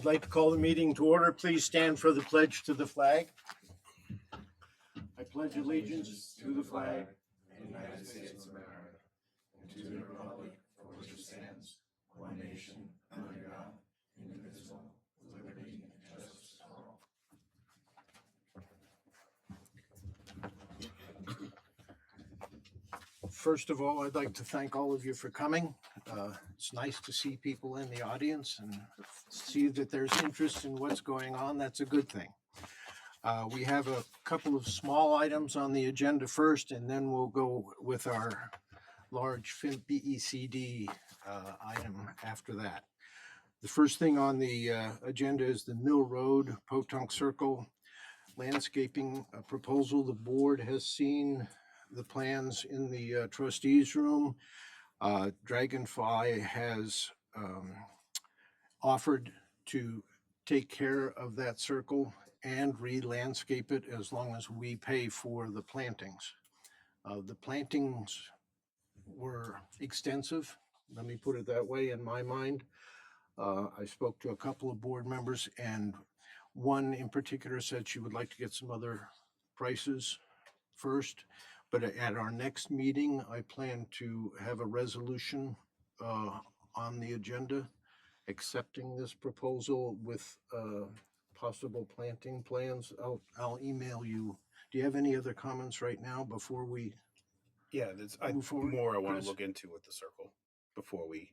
I'd like to call the meeting to order. Please stand for the pledge to the flag. I pledge allegiance to the flag of the United States of America and to the republic for which it stands, one nation, under God, indivisible, with liberty and justice for all. First of all, I'd like to thank all of you for coming. It's nice to see people in the audience and see that there's interest in what's going on. That's a good thing. We have a couple of small items on the agenda first, and then we'll go with our large FIMP BECD item after that. The first thing on the agenda is the Mill Road, Potunk Circle landscaping proposal. The board has seen the plans in the trustees room. Dragonfly has offered to take care of that circle and re-landscape it as long as we pay for the plantings. The plantings were extensive, let me put it that way, in my mind. I spoke to a couple of board members, and one in particular said she would like to get some other prices first. But at our next meeting, I plan to have a resolution on the agenda accepting this proposal with possible planting plans. I'll email you. Do you have any other comments right now before we? Yeah, that's I move forward, more I want Chris? to look into with the circle before we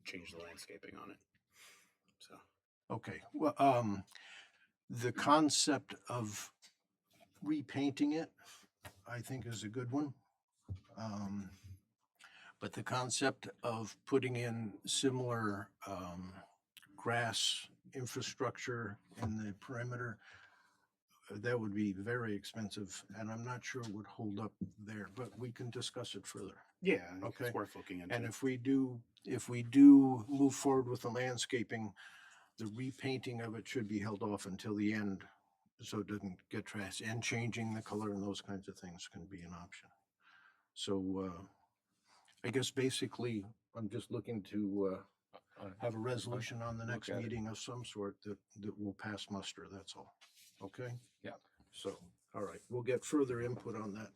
change the landscaping on it. So Okay, well, the concept of repainting it, I think, is a good one. But the concept of putting in similar grass infrastructure in the perimeter, that would be very expensive, and I'm not sure it would hold up there, but we can discuss it further. yeah, I think Okay. it's worth looking into. And if we do move forward with the landscaping, the repainting of it should be held off until the end, so it doesn't get trashed, and changing the color and those kinds of things can be an option. So I guess basically, I'm just looking to have a resolution on the next at it. meeting of some sort that will pass muster, that's all. Okay? Yeah. So, all right, we'll get further input on that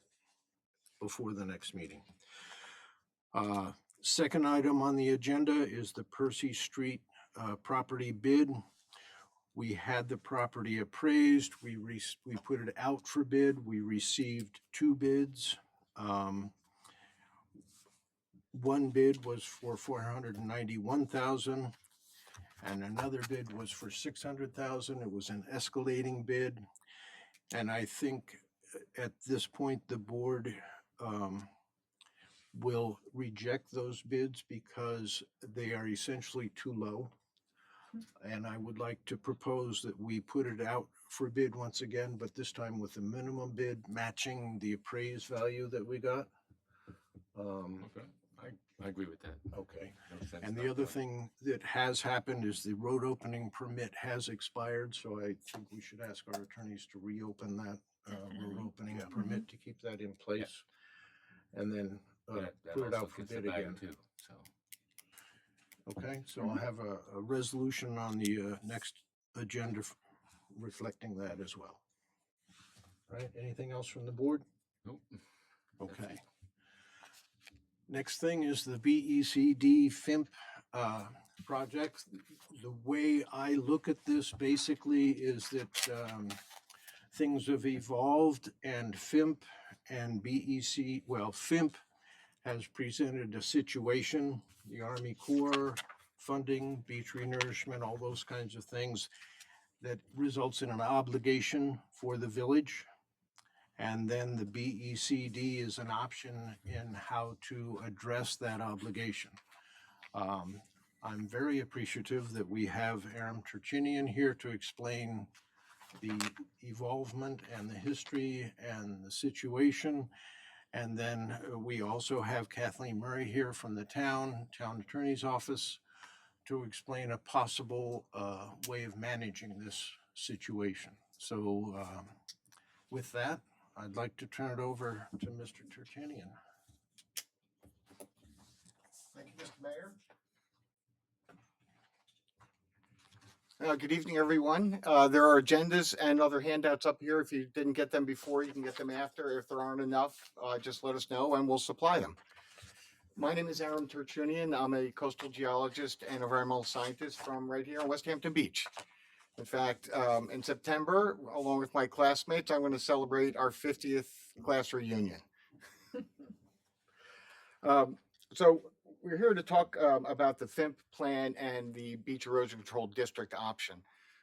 before the next meeting. Second item on the agenda is the Percy Street property bid. We had the property appraised. We put it out for bid. We received 2 bids. One bid was for $491,000, and another bid was for $600,000. It was an escalating bid, and I think at this point the board will reject those bids because they are essentially too low. And I would like to propose that we put it out for bid once again, but this time with the minimum bid matching the appraised value that we got. Okay, I agree with that. Okay. No sense And not the other to. thing that has happened is the road opening permit has expired, so I think we should ask our attorneys to reopen that road opening Yeah. permit to keep that in place. And then That put it also out for gets the bid value again. too, so. Okay, so I'll have a resolution on the next agenda reflecting that as well. All right, anything else from the board? Nope. Okay. Next thing is the BECD FIMP project. The way I look at this basically is that things have evolved, and FIMP and FIMP has presented a situation, the Army Corps funding, beach renourishment, all those kinds of things, that results in an obligation for the village. And then the BECD is an option in how to address that obligation. I'm very appreciative that we have Aram Turchinian here to explain the evolvement and the history and the situation. And then we also have Kathleen Murray here from the town attorney's office to explain a possible way of managing this situation. So with that, I'd like to turn it over to Mr. Turchinian. Thank you, Mr. Mayor. Good evening, everyone. There are agendas and other handouts up here. If you didn't get them before, you can get them after. If there aren't enough, just let us know and we'll supply them. My name is Aaron Tertunian. I'm a coastal geologist and environmental scientist from right here in West Hampton Beach. In fact, in September, along with my classmates, I'm going to celebrate our 50th class reunion. So we're here to talk about the FIMP plan and the Beach Erosion Control District option.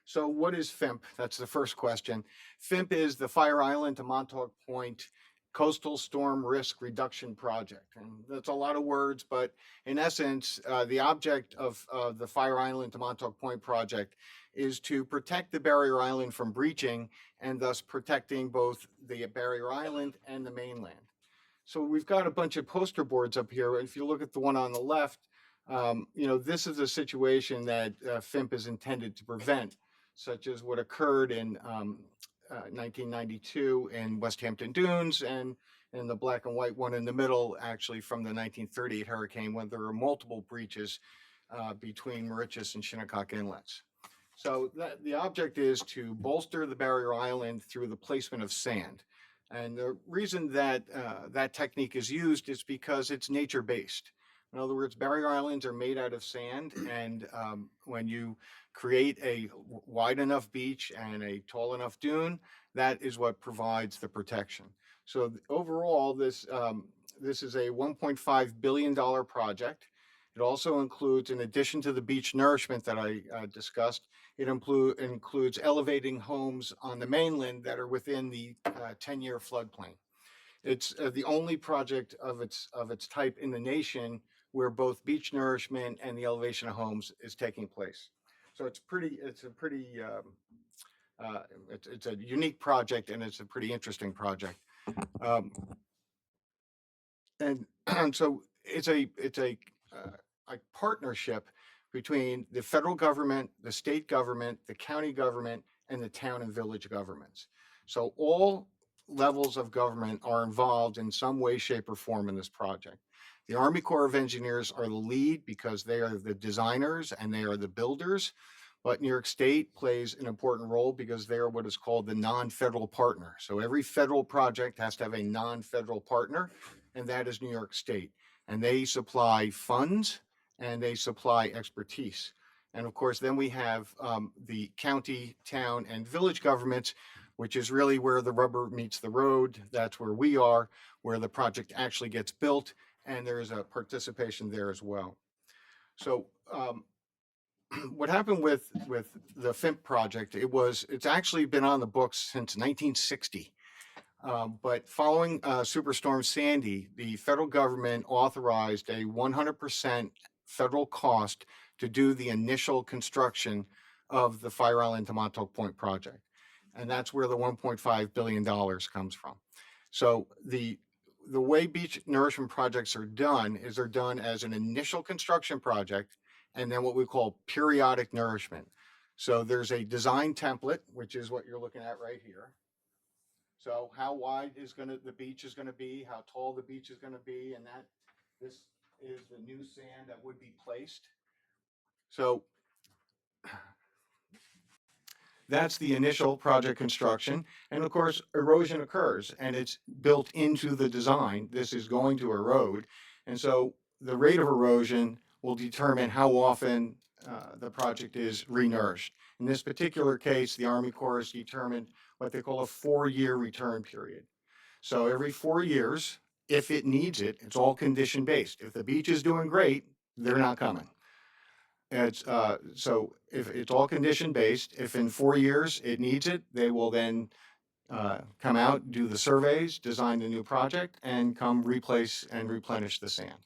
So what is FIMP? That's the first question. FIMP is the Fire Island to Montauk Point Coastal Storm Risk Reduction Project. And that's a lot of words, but in essence, the object of the Fire Island to Montauk Point project is to protect the barrier island from breaching and thus protecting both the barrier island and the mainland. So we've got a bunch of poster boards up here. If you look at the one on the left, this is a situation that FIMP is intended to prevent, such as what occurred in 1992 in West Hampton Dunes, and the black and white one in the middle, actually from the 1938 hurricane, when there were multiple breaches between Mauritius and Shinnecock inlets. So the object is to bolster the barrier island through the placement of sand. And the reason that that technique is used is because it's nature-based. In other words, barrier islands are made out of sand, and when you create a wide enough beach and a tall enough dune, that is what provides the protection. So overall, this is a $1.5 billion project. It also includes, in addition to the beach nourishment that I discussed, it includes elevating homes on the mainland that are within the 10-year floodplain. It's the only project of its type in the nation where both beach nourishment and the elevation of homes is taking place. So it's a unique project, and it's a pretty interesting project. And so it's a partnership between the federal government, the state government, the county government, and the town and village governments. So all levels of government are involved in some way, shape, or form in this project. The Army Corps of Engineers are the lead because they are the designers and they are the builders, but New York State plays an important role because they are what is called the non-federal partner. So every federal project has to have a non-federal partner, and that is New York State. And they supply funds and they supply expertise. And of course, then we have the county, town, and village governments, which is really where the rubber meets the road. That's where we are, where the project actually gets built, and there is a participation there as well. So what happened with the FIMP project, it's actually been on the books since 1960. But following Superstorm Sandy, the federal government authorized a 100% federal cost to do the initial construction of the Fire Island to Montauk Point project. And that's where the $1.5 billion comes from. So the way beach nourishment projects are done is they're done as an initial construction project and then what we call periodic nourishment. So there's a design template, which is what you're looking at right here. So how wide the beach is gonna be, how tall the beach is gonna be, and this is the new sand that would be placed. So that's the initial project construction. And of course, erosion occurs and it's built into the design. This is going to erode. And so the rate of erosion will determine how often the project is renourished. In this particular case, the Army Corps has determined what they call a 4-year return period. So every 4 years, if it needs it, it's all condition based. If the beach is doing great, they're not coming. It's so if it's all condition based, if in 4 years it needs it, they will then come out, do the surveys, design the new project, and come replace and replenish the sand.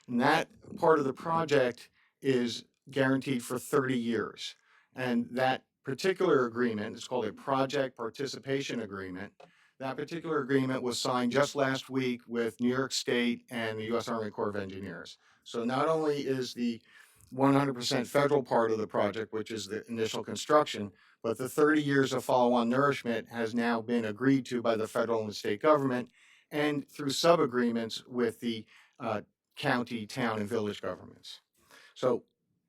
And that part of the project is guaranteed for 30 years. And that particular agreement is called a project participation agreement. That particular agreement was signed just last week with New York State and the U.S. Army Corps of Engineers. So not only is the 100% federal part of the project, which is the initial construction, but the 30 years of follow-on nourishment has now been agreed to by the federal and state government and through sub-agreements with the county, town, and village governments. So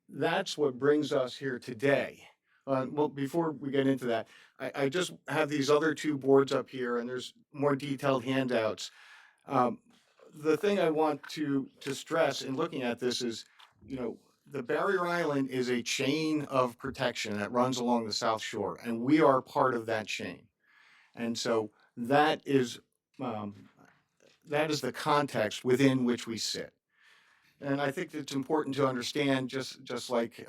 that's what brings us here today. Well, before we get into that, I just have these other two boards up here, and there's more detailed handouts. Um, the thing I want to stress in looking at this is, the barrier island is a chain of protection that runs along the South Shore, and we are part of that chain. And so um, that is the context within which we sit. And I think it's important to understand, just like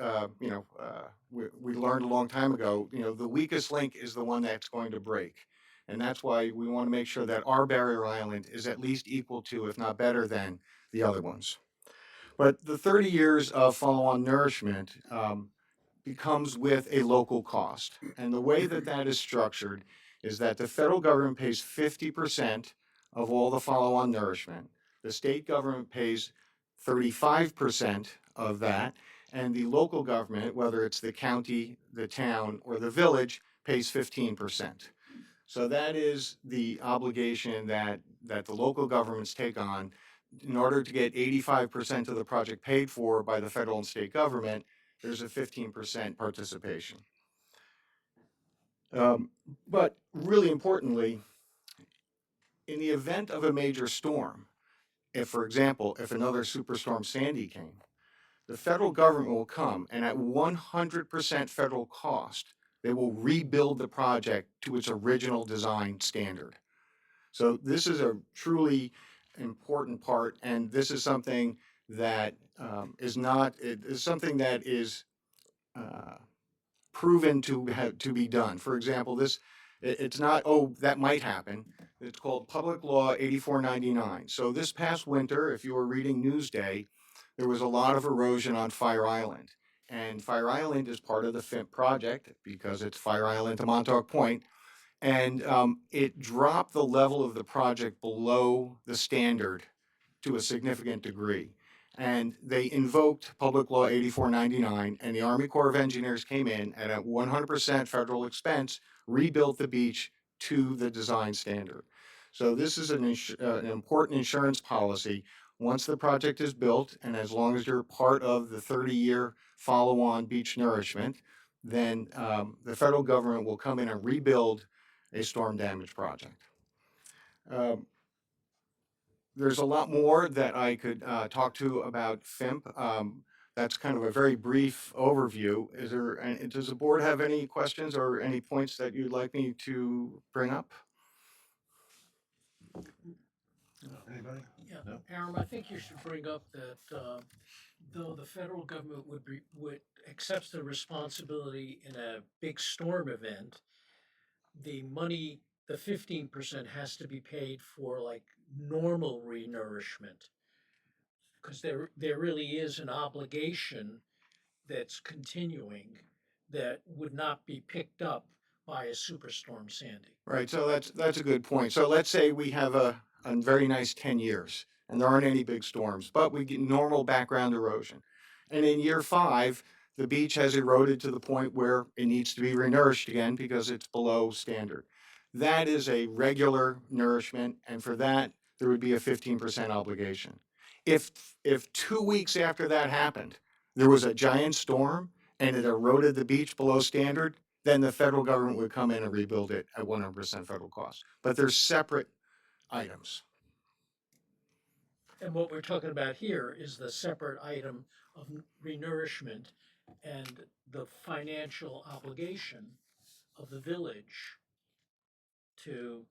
we learned a long time ago, the weakest link is the one that's going to break, and that's why we want to make sure that our barrier island is at least equal to, if not better than, the other ones. But the 30 years of follow-on nourishment becomes with a local cost, and the way that that is structured is that the federal government pays 50% of all the follow-on nourishment. The state government pays 35% of that, and the local government, whether it's the county, the town, or the village, pays 15%. So that is the obligation that the local governments take on in order to get 85% of the project paid for by the federal and state government. There's a 15% participation. But really importantly, in the event of a major storm, for example, if another Superstorm Sandy came, the federal government will come and at 100% federal cost, they will rebuild the project to its original design standard. So this is a truly important part, and this is something that is something that is proven to be done. For example, it's not, oh, that might happen. It's called Public Law 8499. So this past winter, if you were reading Newsday, there was a lot of erosion on Fire Island. And Fire Island is part of the FIMP project because it's Fire Island to Montauk Point. And it dropped the level of the project below the standard to a significant degree. And they invoked Public Law 8499, and the Army Corps of Engineers came in and at 100% federal expense, rebuilt the beach to the design standard. So this is an important insurance policy. Once the project is built, and as long as you're part of the 30-year follow-on beach nourishment, then the federal government will come in and rebuild a storm damage project. There's a lot more that I could talk to about FIMP. That's kind of a very brief overview. Does the board have any questions or any points that you'd like me to bring up? Anybody? Yeah, No? Aram, I think you should bring up that though the federal government would accepts the responsibility in a big storm event, the money, the 15% has to be paid for like normal renourishment. Because there really is an obligation that's continuing that would not be picked up by a Superstorm Sandy. Right, so that's a good point. So let's say we have a very nice 10 years and there aren't any big storms, but we get normal background erosion. And in year 5, the beach has eroded to the point where it needs to be renourished again because it's below standard. That is a regular nourishment, and for that, there would be a 15% obligation. If 2 weeks after that happened, there was a giant storm and it eroded the beach below standard, then the federal government would come in and rebuild it at 100% federal cost. But they're separate items. And what we're talking about here is the separate item of renourishment and the financial obligation of the village to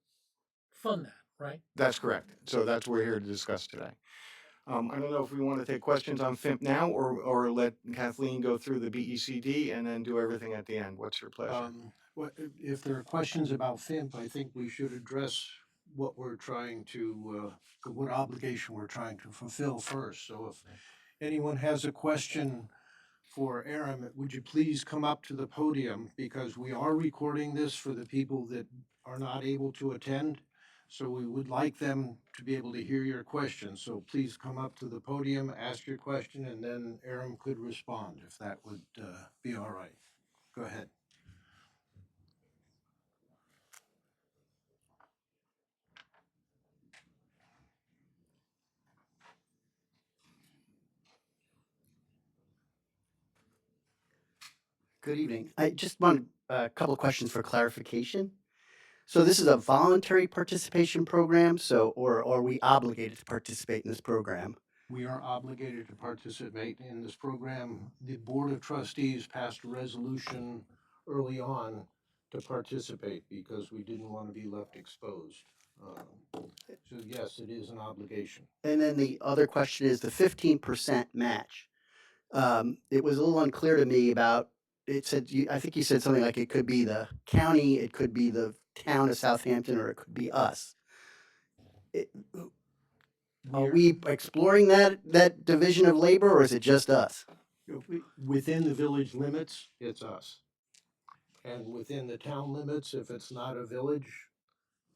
fund that, right? That's correct. So that's what we're here to discuss today. I don't know if we want to take questions on FIMP now or let Kathleen go through the BECD and then do everything at the end. What's your pleasure? If there are questions about FIMP, I think we should address what we're trying to, what obligation we're trying to fulfill first. So if anyone has a question for Aram, would you please come up to the podium, because we are recording this for the people that are not able to attend. So we would like them to be able to hear your question. So please come up to the podium, ask your question, and then Aram could respond if that would be all right. Go ahead. Good evening. I just want a couple of questions for clarification. So this is a voluntary participation program, or are we obligated to participate in this program? We are obligated to participate in this program. The Board of Trustees passed a resolution early on to participate because we didn't want to be left exposed. So yes, it is an obligation. And then the other question is the 15% match. It was a little unclear to me about, it said, I think you said something like it could be the county, it could be the town of Southampton, or it could be us. Are we exploring that division of labor, or is it just us? Within the village limits, it's us. And within the town limits, if it's not a village,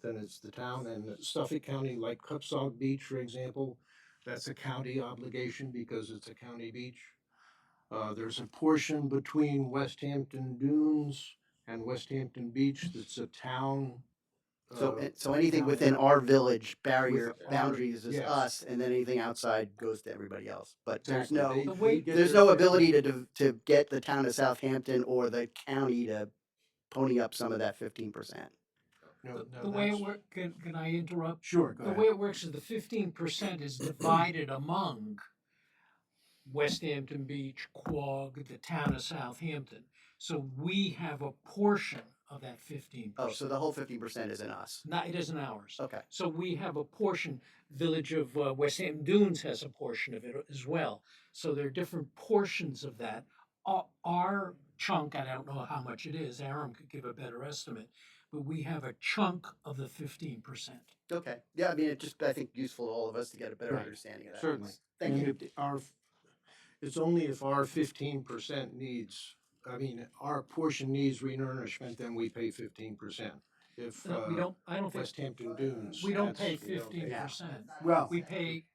then it's the town. And Suffolk County, like Cupsog Beach, for example, that's a county obligation because it's a county beach. There's a portion between West Hampton Dunes and West Hampton Beach that's a town. So anything within our village barrier With our- boundaries is yes. us, and then anything outside goes to everybody else. But there's Exactly. no, The way- get there's their no fair- ability to get the town of Southampton or the county to pony up some of that 15%. No, The way it that's- works, can I interrupt? Sure, go The ahead. way it works is the 15% is divided among West Hampton Beach, Quogue, the town of Southampton. So we have a portion of that 15%. Oh, so the whole 50% isn't us. Not, it isn't ours. Okay. So we have a portion, Village of West Hampton Dunes has a portion of it as well. So there are different portions of that. Our chunk, I don't know how much it is, Aram could give a better estimate, but we have a chunk of the 15%. Okay. Yeah, I mean, it just, I think, useful to all of us to get a better Right. understanding of that. Certainly. Thank And you. it's only if our 15% needs, I mean, our portion needs renourishment, then we pay 15%. If No, we don't, I don't think, West Hampton Dunes. we don't pay that's- we don't pay. 15%. Well, We pay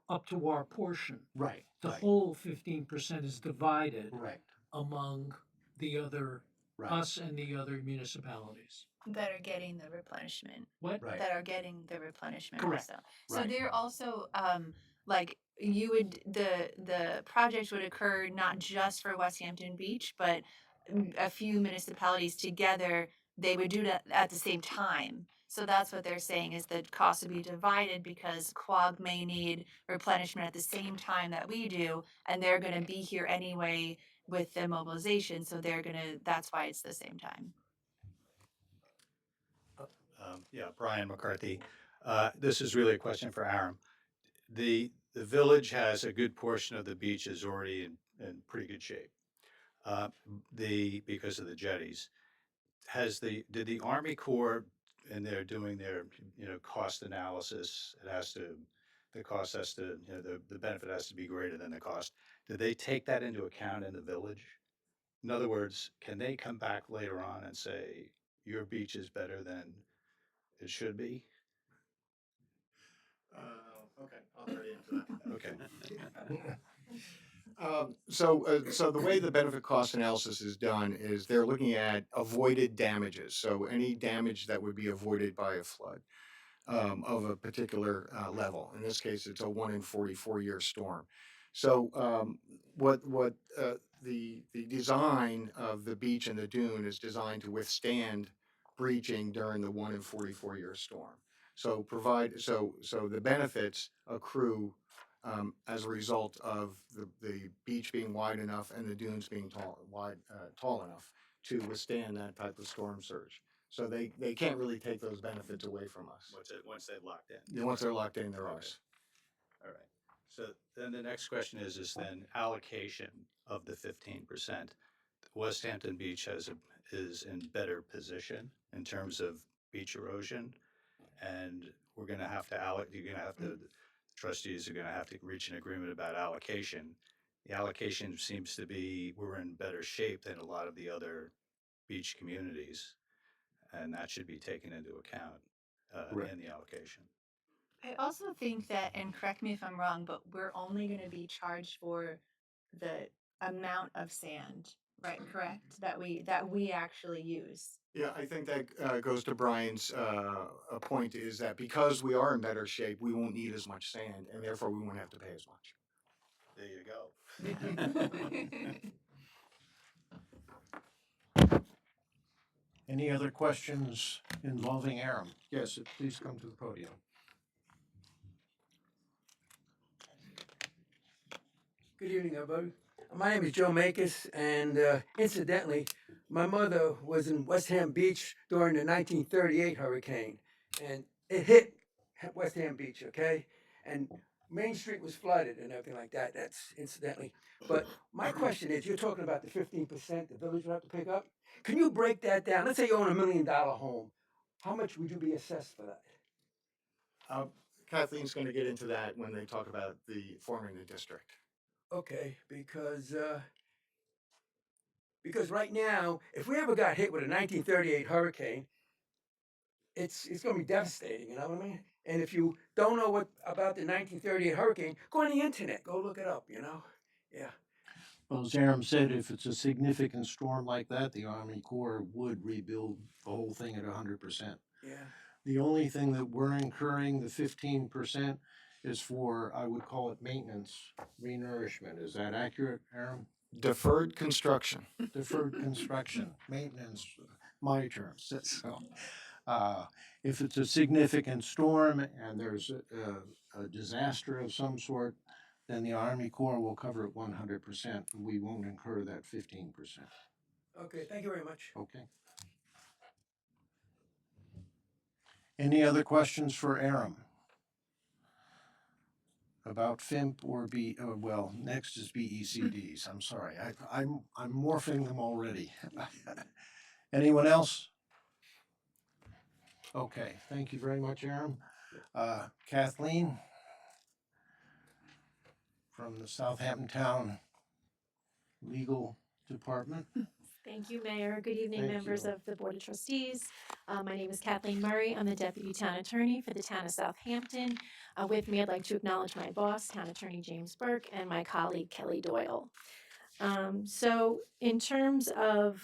up to our portion. right, The right, whole 15% is divided correct, among the other, right, us and the other municipalities. That are getting the replenishment, What? right. that are getting the replenishment Correct. also. So Right. they're also, like, you would, the project would occur not just for West Hampton Beach, but a few municipalities together, they would do that at the same time. So that's what they're saying is that costs would be divided because Quogue may need replenishment at the same time that we do, and they're gonna be here anyway with the mobilization, so that's why it's the same time. Yeah, Brian McCarthy. This is really a question for Aram. The village has a good portion of the beaches already in pretty good shape. Because of the jetties. Did the Army Corps, and they're doing their, cost analysis, the cost has to, the benefit has to be greater than the cost. Did they take that into account in the village? In other words, can they come back later on and say, your beach is better than it should be? Okay, I'll try to answer that. Okay. So the way the benefit cost analysis is done is they're looking at avoided damages. So any damage that would be avoided by a flood of a particular level. In this case, it's a 1 in 44-year storm. So the design of the beach and the dune is designed to withstand breaching during the 1 in 44-year storm. So the benefits accrue as a result of the beach being wide enough and the dunes being tall enough to withstand that type of storm surge. So they can't really take those benefits away from us. Once they're locked in. Once they're locked in, they're Okay. ours. All right. So then the next question is then allocation of the 15%. West Hampton Beach is in better position in terms of beach erosion, and we're going to have to the trustees are going to have to reach an agreement about allocation. The allocation seems to be we're in better shape than a lot of the other beach communities, and that should be taken into account in the allocation. I also think that, and correct me if I'm wrong, but we're only gonna be charged for the amount of sand, right? Correct? That we actually use. Yeah, I think that goes to Brian's point is that because we are in better shape, we won't need as much sand, and therefore we won't have to pay as much. There you go. Any other questions involving Aram? Yes, please come to the podium. Good evening, everybody. My name is Joe Makis, and incidentally, my mother was in West Ham Beach during the 1938 hurricane, and it hit West Ham Beach, okay? And Main Street was flooded and everything like that. That's incidentally. But my question is, you're talking about the 15% the village would have to pick up. Can you break that down? Let's say you own $1 million home. How much would you be assessed for that? Kathleen's going to get into that when they talk about the forming the district. Okay, because right now, if we ever got hit with a 1938 hurricane, it's going to be devastating. You know what I mean? And if you don't know what about the 1938 hurricane, go on the internet, go look it up. You know, yeah. Well, as Aram said, if it's a significant storm like that, the Army Corps would rebuild the whole thing at 100%. Yeah. The only thing that we're incurring, the 15%, is for, I would call it maintenance, renourishment. Is that accurate, Aram? Deferred construction. Deferred construction, maintenance, my terms. So, if it's a significant storm and there's a disaster of some sort, then the Army Corps will cover it 100%. We won't incur that 15%. Okay. Thank you very much. Okay. Any other questions for Aram? About FIMP or well, next is BECDs. I'm sorry, I'm morphing them already. Anyone else? Okay, thank you very much, Aram. Kathleen from the Southampton Town Legal Department. Thank you, Mayor. Good evening, Thank members you. of the Board of Trustees. My name is Kathleen Murray. I'm the Deputy Town Attorney for the Town of Southampton. With me, I'd like to acknowledge my boss, Town Attorney James Burke, and my colleague, Kelly Doyle. So in terms of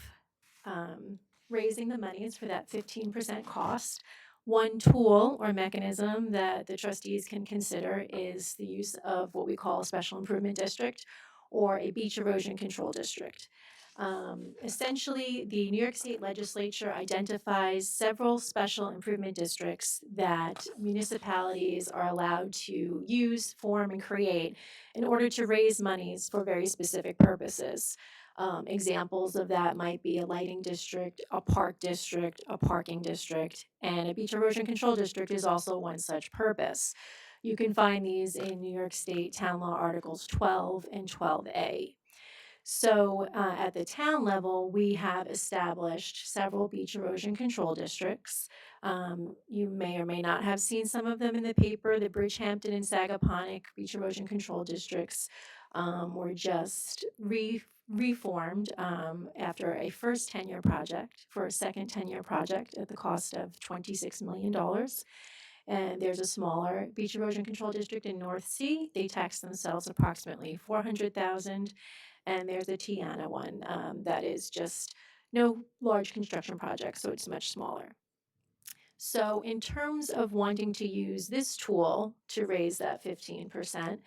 raising the monies for that 15% cost, one tool or mechanism that the trustees can consider is the use of what we call a special improvement district or a beach erosion control district. Essentially, the New York State Legislature identifies several special improvement districts that municipalities are allowed to use, form, and create in order to raise monies for very specific purposes. Examples of that might be a lighting district, a park district, a parking district, and a beach erosion control district is also one such purpose. You can find these in New York State Town Law Articles 12 and 12A. So at the town level, we have established several beach erosion control districts. You may or may not have seen some of them in the paper. The Bridgehampton and Sagaponack beach erosion control districts were just reformed after a first 10-year project for a second 10-year project at the cost of $26 million. And there's a smaller beach erosion control district in North Sea. They tax themselves approximately $400,000. And there's a Tiana one that is just no large construction project, so it's much smaller. So in terms of wanting to use this tool to raise that 15%,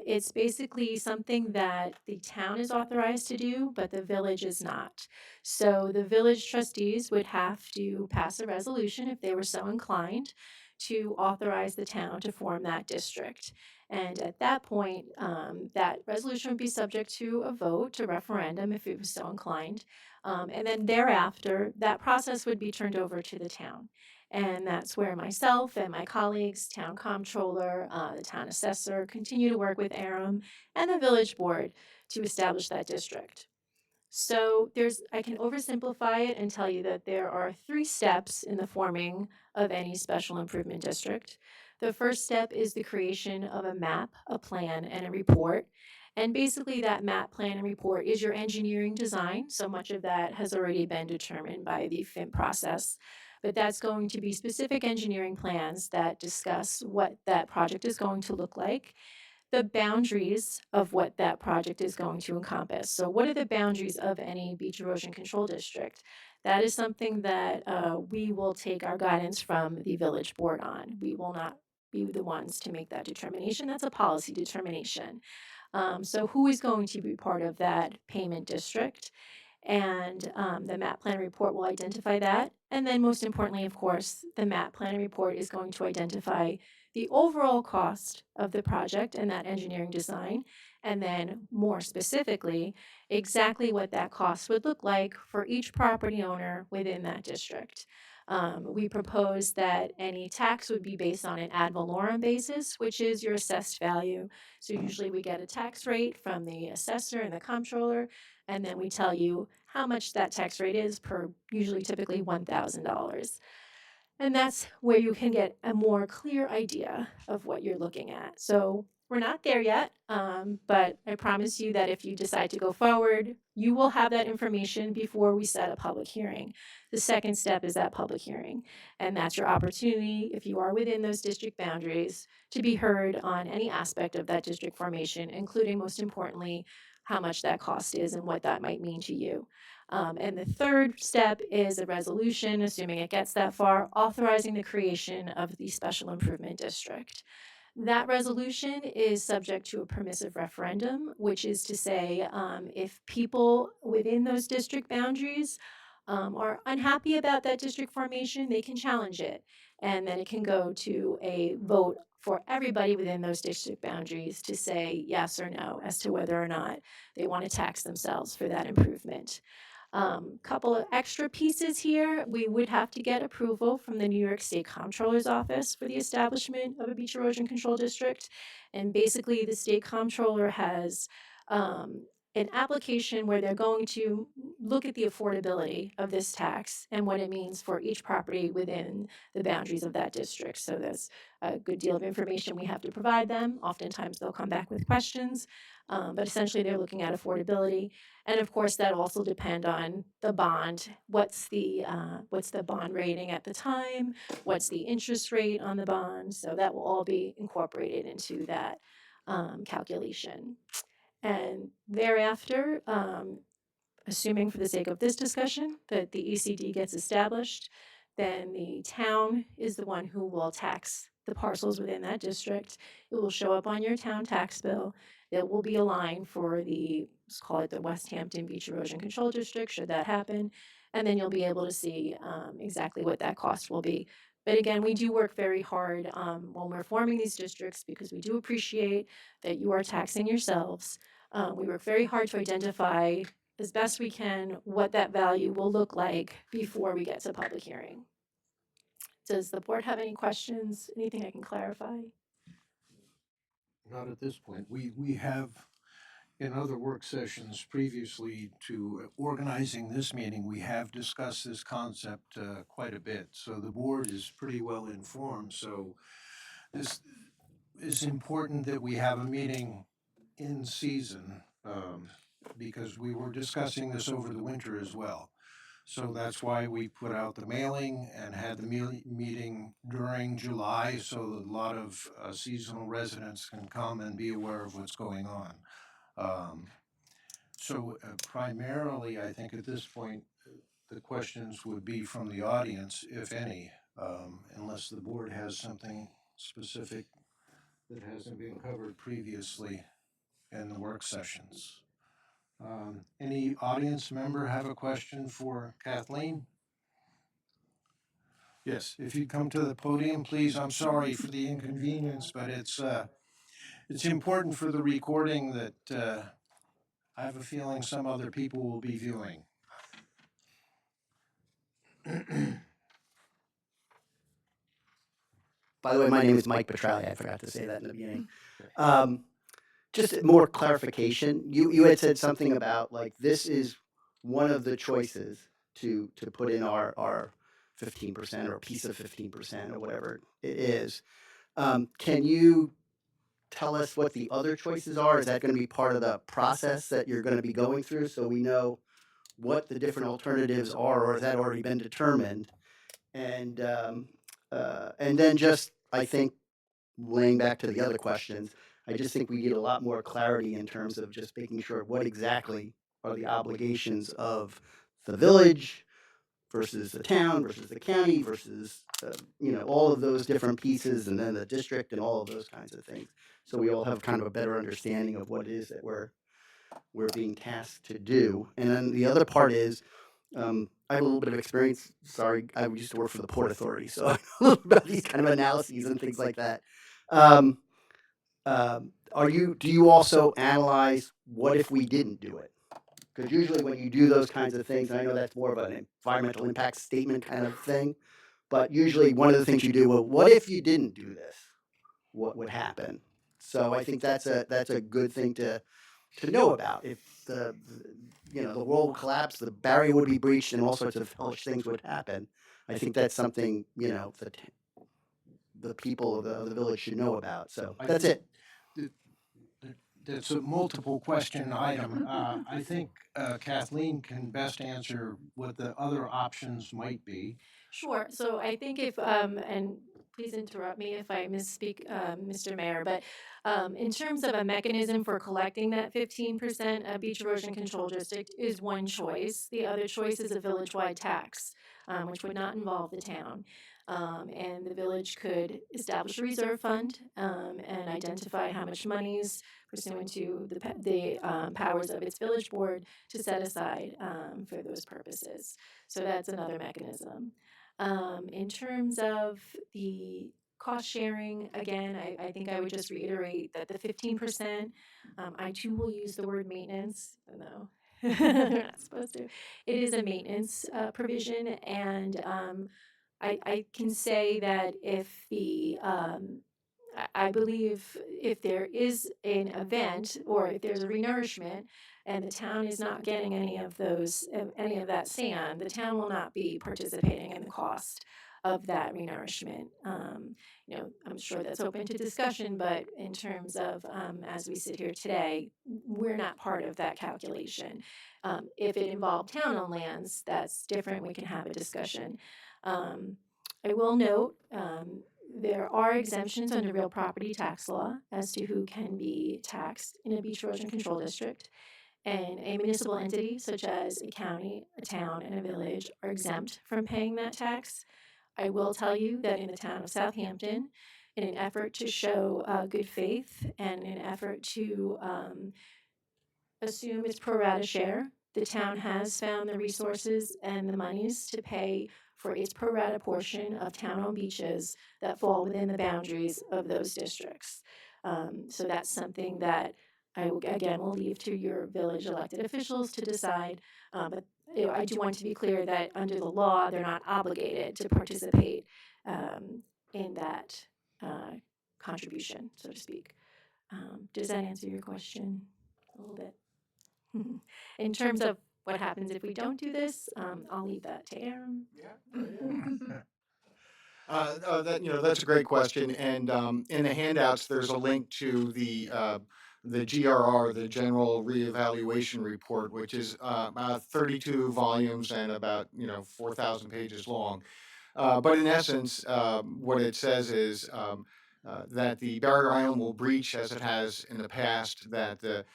it's basically something that the town is authorized to do, but the village is not. So the village trustees would have to pass a resolution if they were so inclined to authorize the town to form that district. And at that point, that resolution would be subject to a vote, a referendum, if it was so inclined. And then thereafter, that process would be turned over to the town. And that's where myself and my colleagues, town comptroller, the town assessor, continue to work with Aram and the village board to establish that district. So I can oversimplify it and tell you that there are 3 steps in the forming of any special improvement district. The first step is the creation of a map, a plan, and a report. And basically that map, plan, and report is your engineering design. So much of that has already been determined by the FIM process. But that's going to be specific engineering plans that discuss what that project is going to look like, the boundaries of what that project is going to encompass. So what are the boundaries of any beach erosion control district? That is something that we will take our guidance from the village board on. We will not be the ones to make that determination. That's a policy determination. So who is going to be part of that payment district? And the map plan report will identify that. And then most importantly, of course, the map plan report is going to identify the overall cost of the project and that engineering design. And then more specifically, exactly what that cost would look like for each property owner within that district. We propose that any tax would be based on an ad valorem basis, which is your assessed value. So usually we get a tax rate from the assessor and the comptroller, and then we tell you how much that tax rate is per usually typically $1,000. And that's where you can get a more clear idea of what you're looking at. So we're not there yet, but I promise you that if you decide to go forward, you will have that information before we set a public hearing. The second step is that public hearing, and that's your opportunity, if you are within those district boundaries, to be heard on any aspect of that district formation, including, most importantly, how much that cost is and what that might mean to you. And the third step is a resolution, assuming it gets that far, authorizing the creation of the special improvement district. That resolution is subject to a permissive referendum, which is to say, if people within those district boundaries are unhappy about that district formation, they can challenge it. And then it can go to a vote for everybody within those district boundaries to say yes or no as to whether or not they want to tax themselves for that improvement. Couple of extra pieces here. We would have to get approval from the New York State Comptroller's Office for the establishment of a beach erosion control district. And basically, the state comptroller has an application where they're going to look at the affordability of this tax and what it means for each property within the boundaries of that district. So there's a good deal of information we have to provide them. Oftentimes they'll come back with questions, but essentially they're looking at affordability. And of course, that also depend on the bond. What's the bond rating at the time? What's the interest rate on the bond? So that will all be incorporated into that calculation. And thereafter, assuming for the sake of this discussion that the ECD gets established, then the town is the one who will tax the parcels within that district. It will show up on your town tax bill. It will be a line for let's call it the West Hampton Beach Erosion Control District, should that happen. And then you'll be able to see exactly what that cost will be. But again, we do work very hard when we're forming these districts because we do appreciate that you are taxing yourselves. We work very hard to identify as best we can what that value will look like before we get to public hearing. Does the board have any questions? Anything I can clarify? Not at this point. We have, in other work sessions previously to organizing this meeting, we have discussed this concept quite a bit. So the board is pretty well informed. So this is important that we have a meeting in season because we were discussing this over the winter as well. So that's why we put out the mailing and had the meeting during July so that a lot of seasonal residents can come and be aware of what's going on. So primarily, I think at this point, the questions would be from the audience, if any, unless the board has something specific that hasn't been covered previously in the work sessions. Any audience member have a question for Kathleen? Yes, if you come to the podium, please. I'm sorry for the inconvenience, but it's important for the recording that I have a feeling some other people will be viewing. By the way, my name is Mike Petrali. I forgot to say that in the beginning. Just more clarification. You had said something about like this is one of the choices to put in our 15% or a piece of 15% or whatever it is. Can you tell us what the other choices are? Is that going to be part of the process that you're going to be going through so we know what the different alternatives are, or has that already been determined? And then just, I think, laying back to the other questions, I just think we need a lot more clarity in terms of just making sure what exactly are the obligations of the village versus the town versus the county versus, all of those different pieces, and then the district and all of those kinds of things. So we all have kind of a better understanding of what it is that we're we're being tasked to do. And then the other part is, I have a little bit of experience. Sorry, I used to work for the Port Authority, so I know a little bit about these kind of analyses and things like that. Do you also analyze what if we didn't do it? Because usually when you do those kinds of things, and I know that's more of an environmental impact statement kind of thing, but usually one of the things you do, well, what if you didn't do this? What would happen? So I think that's a good thing to know about. If the world would collapse, the barrier would be breached, and all sorts of hellish things would happen. I think that's something the people of the village should know about. So that's it. That's a multiple question item. I think Kathleen can best answer what the other options might be. Sure. So I think if, and please interrupt me if I misspeak, Mr. Mayor, but in terms of a mechanism for collecting that 15%, a beach erosion control district is one choice. The other choice is a village-wide tax, which would not involve the town. And the village could establish a reserve fund and identify how much monies pursuant to the powers of its village board to set aside for those purposes. So that's another mechanism. In terms of the cost sharing, again, I think I would just reiterate that the 15%, I too will use the word maintenance, even though they're not supposed to. It is a maintenance provision, and I can say that if I believe if there is an event or if there's a renourishment and the town is not getting any of that sand, the town will not be participating in the cost of that renourishment. I'm sure that's open to discussion, but in terms of as we sit here today, we're not part of that calculation. If it involved town-owned lands, that's different. We can have a discussion. I will note there are exemptions under real property tax law as to who can be taxed in a beach erosion control district. And a municipal entity such as a county, a town, and a village are exempt from paying that tax. I will tell you that in the town of Southampton, in an effort to show good faith and in an effort to assume its pro rata share, the town has found the resources and the monies to pay for its pro rata portion of town-owned beaches that fall within the boundaries of those districts. So that's something that I will leave to your village elected officials to decide. But I do want to be clear that under the law, they're not obligated to participate in that contribution, so to speak. Does that answer your question a little bit? In terms of what happens if we don't do this, I'll leave that to Aaron. That's a great question. And in the handouts, there's a link to the GRR, the General Reevaluation Report, which is about 32 volumes and about 4,000 pages long. But in essence, what it says is that the barrier island will breach as it has in the past, that the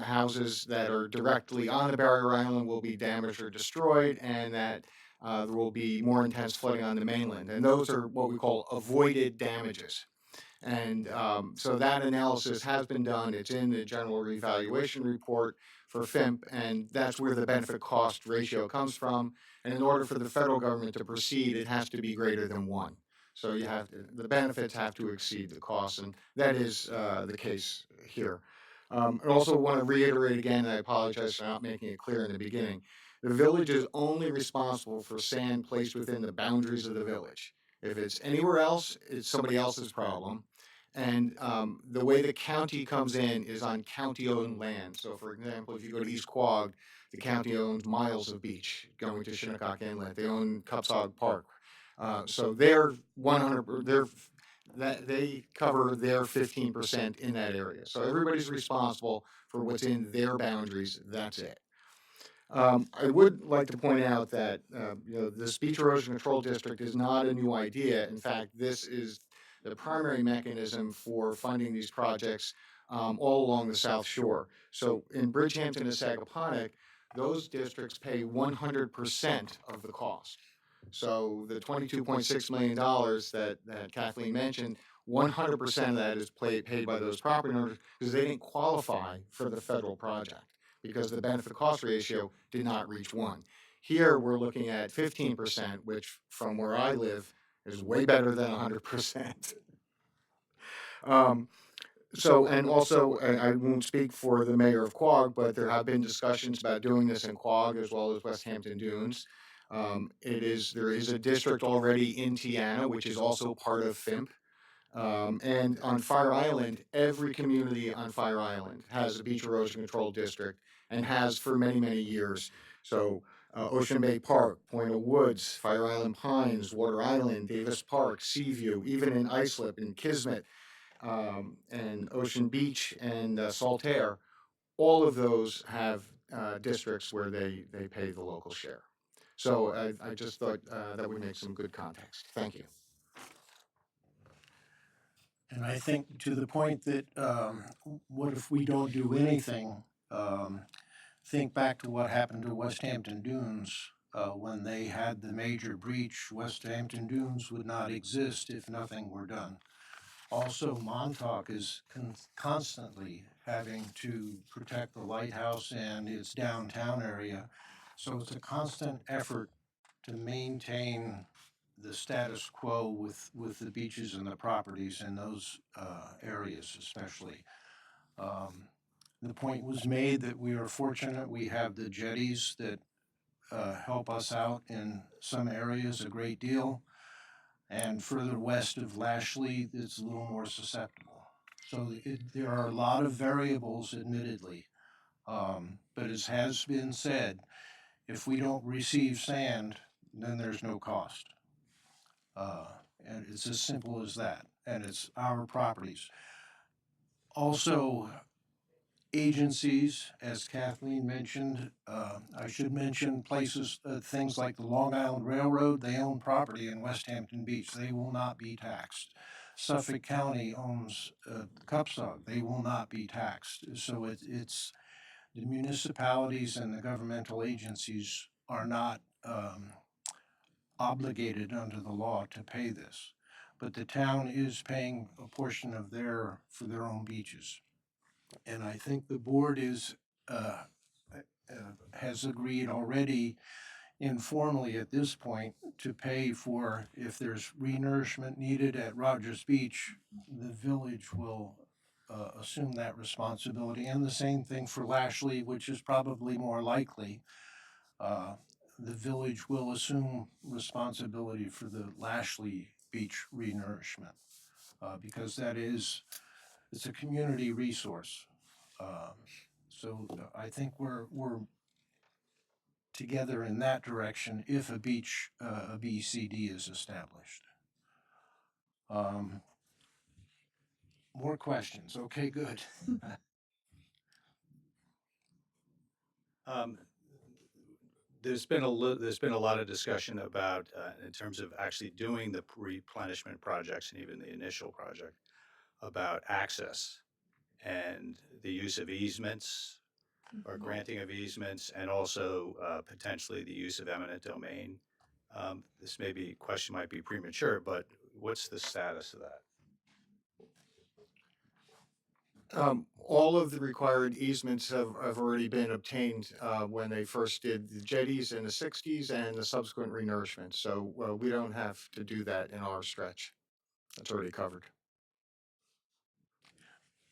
houses that are directly on the barrier island will be damaged or destroyed, and that there will be more intense flooding on the mainland. And those are what we call avoided damages. And so that analysis has been done. It's in the General Reevaluation Report for FIMP, and that's where the benefit cost ratio comes from. And in order for the federal government to proceed, it has to be greater than 1. So the benefits have to exceed the costs, and that is the case here. I also want to reiterate again, I apologize for not making it clear in the beginning, the village is only responsible for sand placed within the boundaries of the village. If it's anywhere else, it's somebody else's problem. And the way the county comes in is on county-owned land. So, for example, if you go to East Quogue, the county owns miles of beach going to Shinnecock Inlet. They own Cupsog Park. So they're 100%. They cover their 15% in that area. So everybody's responsible for what's in their boundaries. That's it. I would like to point out that this beach erosion control district is not a new idea. In fact, this is the primary mechanism for funding these projects all along the South Shore. So in Bridgehampton and Sagaponack, those districts pay 100% of the cost. So the $22.6 million that Kathleen mentioned, 100% of that is paid by those property owners because they didn't qualify for the federal project. because the benefit cost ratio did not reach 1. Here, we're looking at 15%, which from where I live is way better than 100%. So, and also, I won't speak for the mayor of Quogue, but there have been discussions about doing this in Quogue as well as West Hampton Dunes. There is a district already in Tiana, which is also part of FIMP. And on Fire Island, every community on Fire Island has a beach erosion control district and has for many, many years. So Ocean Bay Park, Point of Woods, Fire Island Pines, Water Island, Davis Park, Seaview, even in Islip and Kismet, and Ocean Beach and Saltaire, all of those have districts where they pay the local share. So I just thought that would make some good context. Thank you. And I think to the point that, what if we don't do anything? Think back to what happened to West Hampton Dunes. When they had the major breach, West Hampton Dunes would not exist if nothing were done. Also, Montauk is constantly having to protect the lighthouse and its downtown area. So it's a constant effort to maintain the status quo with the beaches and the properties in those areas especially. The point was made that we are fortunate we have the jetties that help us out in some areas a great deal. And further west of Lashley, it's a little more susceptible. So there are a lot of variables, admittedly. But as has been said, if we don't receive sand, then there's no cost. And it's as simple as that. And it's our properties. Also, agencies, as Kathleen mentioned, I should mention places, things like the Long Island Railroad, they own property in West Hampton Beach. They will not be taxed. Suffolk County owns Cupsog. They will not be taxed. So it's the municipalities and the governmental agencies are not obligated under the law to pay this. But the town is paying a portion of for their own beaches. And I think the board has agreed already informally at this point to pay for, if there's renourishment needed at Rogers Beach, the village will assume that responsibility. And the same thing for Lashley, which is probably more likely. The village will assume responsibility for the Lashley Beach renourishment because it's a community resource. So I think we're together in that direction if a beach, a BCD is established. More questions? Okay, good. There's been a lot of discussion about in terms of actually doing the replenishment projects and even the initial project about access and the use of easements or granting of easements, and also potentially the use of eminent domain. This question might be premature, but what's the status of that? All of the required easements have already been obtained when they first did the jetties in the 60s and the subsequent renourishment. So we don't have to do that in our stretch. That's already covered.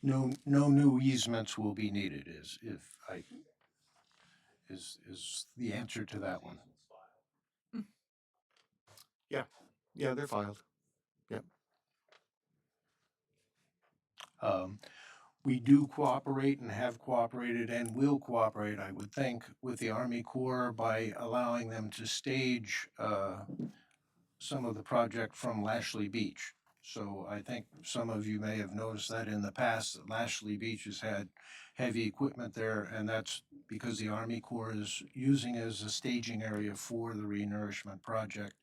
No new easements will be needed is the answer to that one. Yeah, they're filed. Yep. We do cooperate and have cooperated and will cooperate, I would think, with the Army Corps by allowing them to stage some of the project from Lashley Beach. So I think some of you may have noticed that in the past, that Lashley Beach has had heavy equipment there, and that's because the Army Corps is using it as a staging area for the renourishment project,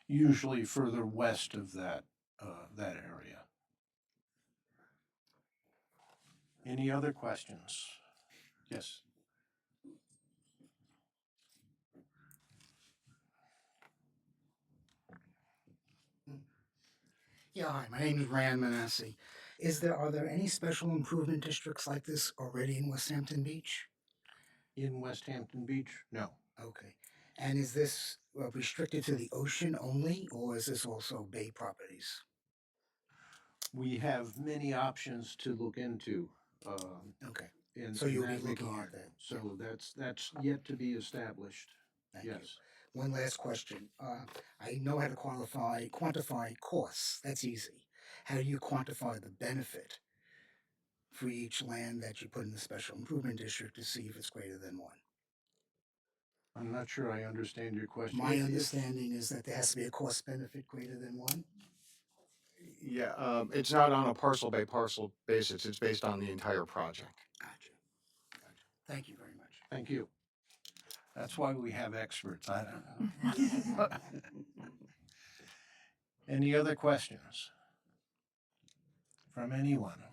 usually further west of that area. Any other questions? Yes. Yeah, hi, my name is Rand Manassi. Are there any special improvement districts like this already in West Hampton Beach? In West Hampton Beach? No. Okay. And is this restricted to the ocean only, or is this also bay properties? We have many options to look into. Okay. In So you'll be that looking regard. at that. So that's yet to be established. Thank you. Yes. One last question. I know how to quantify costs. That's easy. How do you quantify the benefit for each land that you put in the special improvement district to see if it's greater than one? I'm not sure I understand your question. My understanding is that there has to be a cost benefit greater than one. Yeah, it's not on a parcel by parcel basis. It's based on the entire project. Gotcha. Gotcha. Thank you very much. Thank you. That's why we have experts. I don't know. Any other questions from anyone?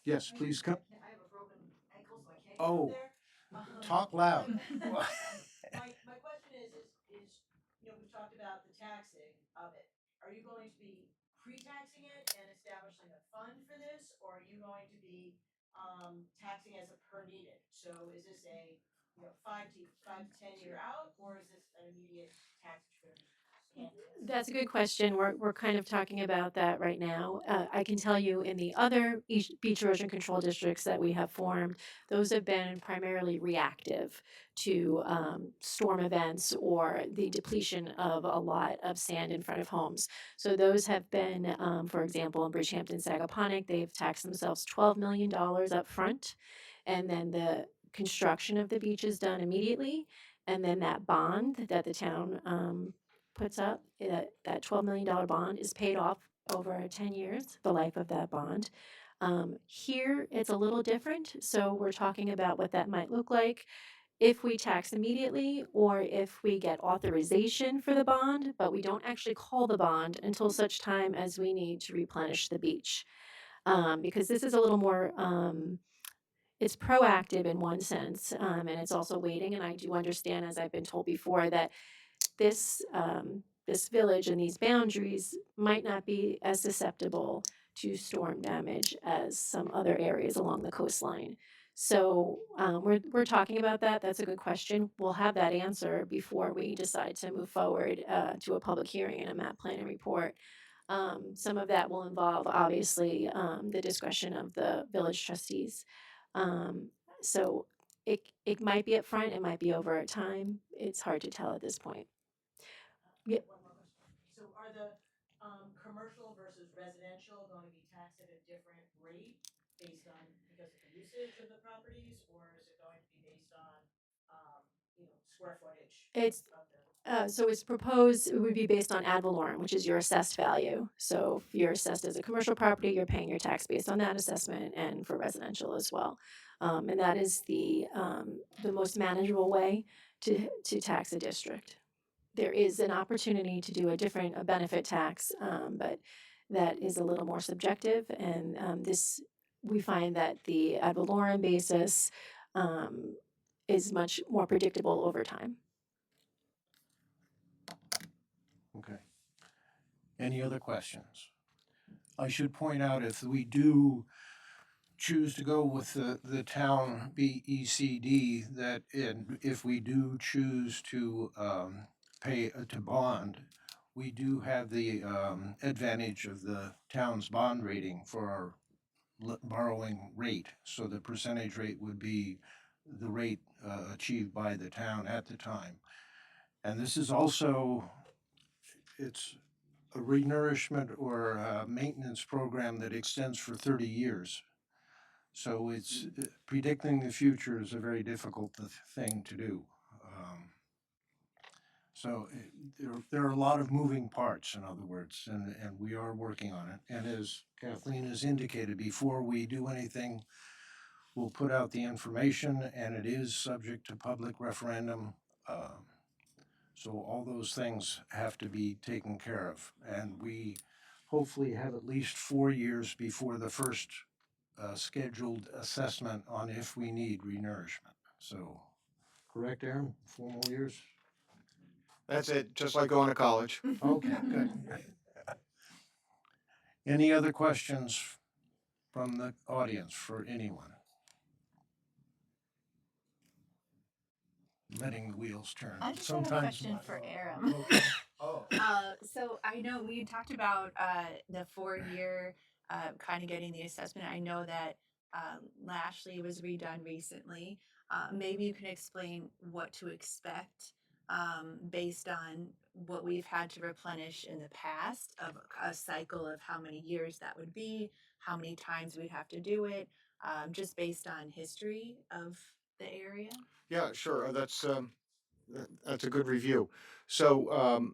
Yes, please come. I have a broken ankle, so I can't Oh, get up there. talk loud. My question is, you know, we've talked about the taxing of it. Are you going to be pre-taxing it and establishing a fund for this, or are you going to be taxing as a per needed? So is this a, you know, 5 to 10 year out, or is this an immediate tax that you're gonna hand to us? That's a good question. We're kind of talking about that right now. I can tell you in the other beach erosion control districts that we have formed, those have been primarily reactive to storm events or the depletion of a lot of sand in front of homes. So those have been, for example, in Bridgehampton, Sagaponic, they've taxed themselves $12 million up front, and then the construction of the beach is done immediately, and then that bond that the town puts up, that $12 million bond is paid off over 10 years, the life of that bond. Here, it's a little different. So we're talking about what that might look like if we tax immediately or if we get authorization for the bond, but we don't actually call the bond until such time as we need to replenish the beach. Because this is a little more, it's proactive in one sense, and it's also waiting. And I do understand, as I've been told before, that this this village and these boundaries might not be as susceptible to storm damage as some other areas along the coastline. So we're talking about that. That's a good question. We'll have that answer before we decide to move forward to a public hearing and a map plan and report. Some of that will involve, obviously, the discretion of the village trustees. So it might be up front, it might be over time. It's hard to tell at this point. Yeah. One more question. So are the commercial versus residential going to be taxed at a different rate based on, because of the usage of the properties, or is it going to be based on, you know, square footage? It's of the? so it's proposed, it would be based on ad valorem, which is your assessed value. So if you're assessed as a commercial property, you're paying your tax based on that assessment, and for residential as well. And that is the most manageable way to tax a district. There is an opportunity to do a benefit tax, but that is a little more subjective. And we find that the ad valorem basis is much more predictable over time. Okay. Any other questions? I should point out, if we do choose to go with the town BECD, that if we do choose to pay to bond, we do have the advantage of the town's bond rating for our borrowing rate. So the percentage rate would be the rate achieved by the town at the time. And this is also, it's a renourishment or a maintenance program that extends for 30 years. So it's predicting the future is a very difficult thing to do. There are a lot of moving parts, in other words, and we are working on it. And as Kathleen has indicated, before we do anything, we'll put out the information, and it is subject to public referendum. So all those things have to be taken care of. And we hopefully have at least 4 years before the first scheduled assessment on if we need renourishment. So, correct, Aaron? 4 more years? That's it, just like going to college. Okay, good. Any other questions from the audience for anyone? letting the wheels turn. I just have a Sometimes question my- for Aram. Oh. So I know we talked about the 4-year kind of getting the assessment. I know that Lashley was redone recently. Maybe you can explain what to expect based on what we've had to replenish in the past of a cycle of how many years that would be, how many times we'd have to do it, just based on history of the area. Yeah, sure. That's a good review. So,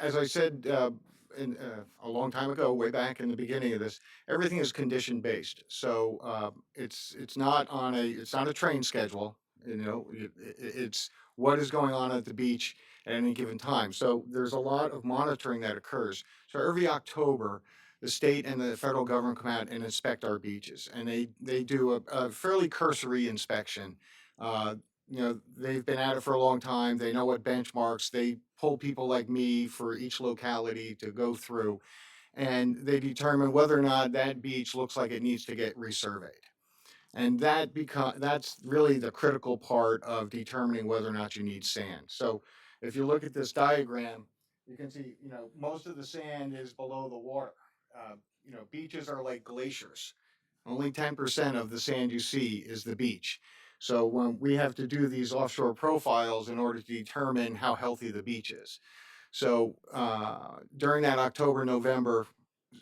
as I said a long time ago, way back in the beginning of this, everything is condition based. So it's not a train schedule. You know, it's what is going on at the beach at any given time. So there's a lot of monitoring that occurs. So every October, the state and the federal government come out and inspect our beaches, and they do a fairly cursory inspection. Uh, they've been at it for a long time. They know what benchmarks. They pull people like me for each locality to go through, and they determine whether or not that beach looks like it needs to get resurveyed. And that's really the critical part of determining whether or not you need sand. So if you look at this diagram, you can see, most of the sand is below the water. Beaches are like glaciers. Only 10% of the sand you see is the beach. So when we have to do these offshore profiles in order to determine how healthy the beach is. So during that October, November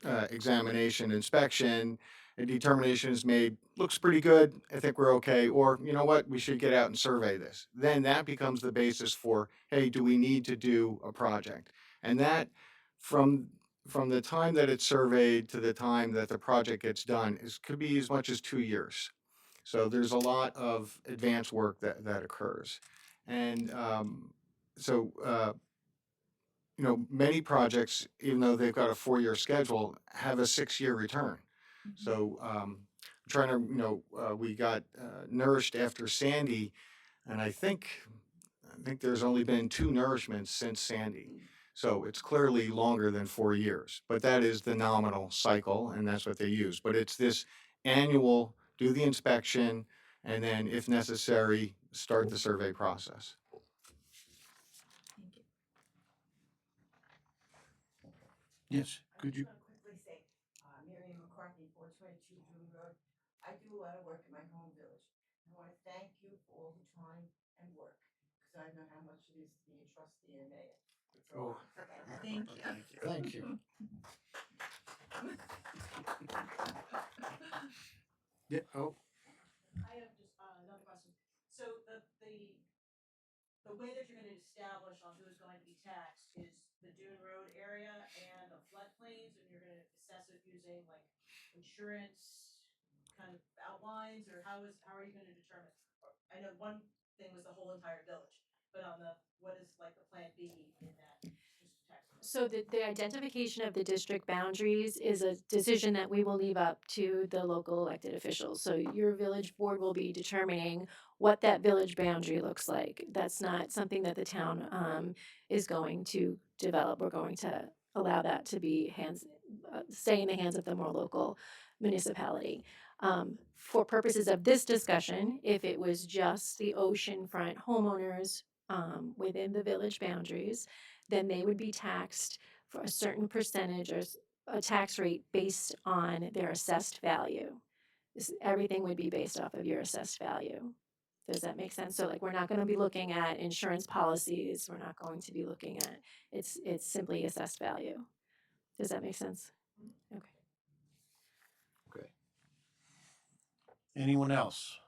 examination inspection, a determination is made, looks pretty good, I think we're okay, or you know what, we should get out and survey this. Then that becomes the basis for, hey, do we need to do a project? And that from the time that it's surveyed to the time that the project gets done could be as much as 2 years. So there's a lot of advanced work that occurs. And many projects, even though they've got a 4-year schedule, have a 6-year return. So trying to, we got nourished after Sandy, and I think there's only been 2 nourishments since Sandy. So it's clearly longer than 4 years, but that is the nominal cycle, and that's what they use. But it's this annual, do the inspection, and then if necessary, start the survey process. Thank you. Yes, could you? I just want to quickly say, Miriam McCarthy, 422 June Road. I do a lot of work in my home village. I want to thank you for all the time and work, because I know how much it is to be a trustee and mayor. Oh. Thank you. Thank you. Yeah, oh, I have just another question. So the way that you're going to establish on who's going to be taxed is the Dune Road area and the floodplains, and you're going to assess it using like insurance kind of outlines, or how are you going to determine? I know one thing was the whole entire village, but on what is like the plan B in that? Just tax. So the identification of the district boundaries is a decision that we will leave up to the local elected officials. So your village board will be determining what that village boundary looks like. That's not something that the town is going to develop. We're going to allow that to be stay in the hands of the more local municipality. For purposes of this discussion, if it was just the oceanfront homeowners within the village boundaries, then they would be taxed for a certain percentage or a tax rate based on their assessed value. Everything would be based off of your assessed value. Does that make sense? So like, we're not going to be looking at insurance policies. We're not going to be looking at, it's simply assessed value. Does that make sense? Okay. Okay. anyone else?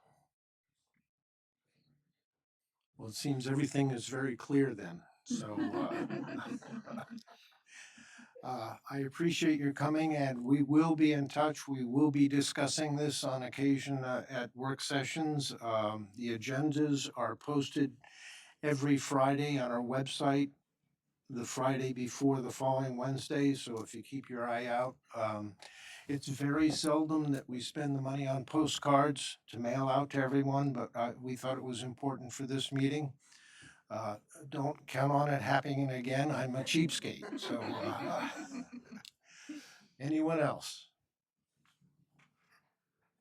Well, it seems everything is very clear then, so I appreciate your coming, and we will be in touch. We will be discussing this on occasion at work sessions. The agendas are posted every Friday on our website, the Friday before the following Wednesday, so if you keep your eye out. It's very seldom that we spend the money on postcards to mail out to everyone, but we thought it was important for this meeting. Don't count on it happening again. I'm a cheapskate, so anyone else?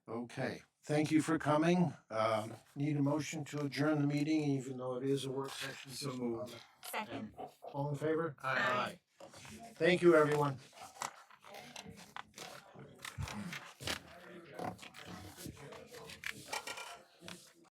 Okay. Thank you for coming. Need a motion to adjourn the meeting, even though it is a work session. So moved. Second. All in favor? Aye. Thank you, everyone.